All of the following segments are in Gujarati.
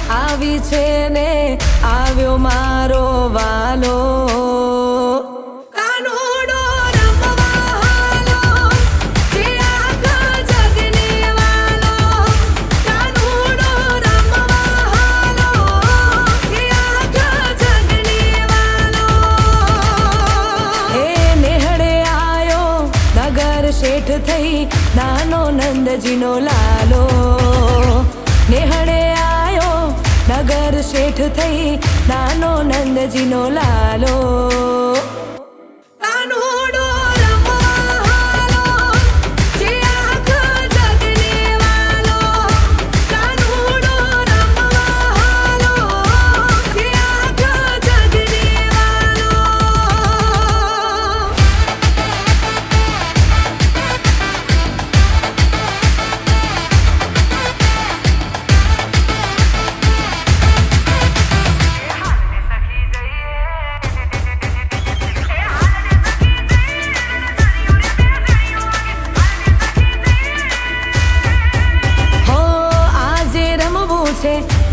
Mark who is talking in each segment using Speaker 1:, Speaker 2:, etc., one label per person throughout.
Speaker 1: આવી છે ને આવ્યો મારો વાલો કાનુડો રમવા હાલો જે આખા જગને વાલો કાનુડો રમવા હાલો જે આખા જગને વાલો એ નેહડે આયો નગર શેઠ થઈ નાનો નંદજીનો લાલો નેહડે આયો નગર શેઠ થઈ નાનો નંદજીનો લાલો કાનુડો રમવા હાલો જે આખા જગને વાલો કાનુડો રમવા હાલો જે આખા જગને વાલો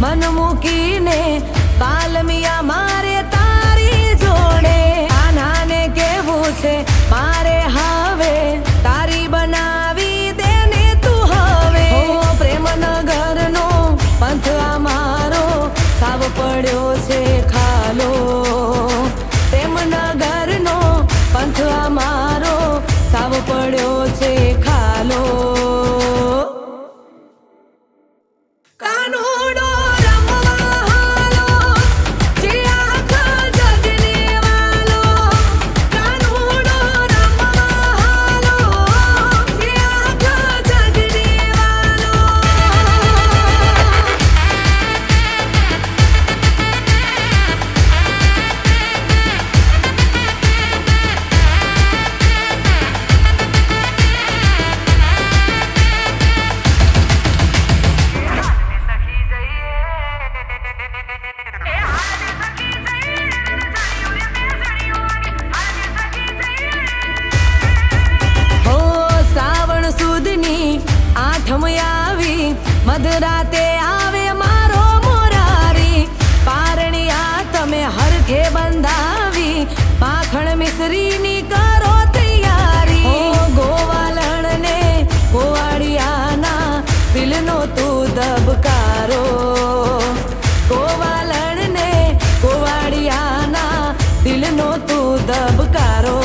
Speaker 1: મન મૂકીને પાલમિયા મારે તારી જોડે આનાને કેવું છે મારે હવે તારી બનાવી દેને તું હવે પ્રેમનગરનો પંથ આ મારો સાવ પડ્યો છે ખાલો પ્રેમનગરનો પંથ આ મારો સાવ પડ્યો છે ખાલો કાનુડો મધરાતે આવે મારો મોરારી પારણિયા તમે હરખે બંધાવી માખણ મિશ્રીની કરો તૈયારી ગોવાલણને ગોવાળિયાના દિલનો તું દબકારો ગોવાલણને ગોવાળિયાના દિલનો તું દબકારો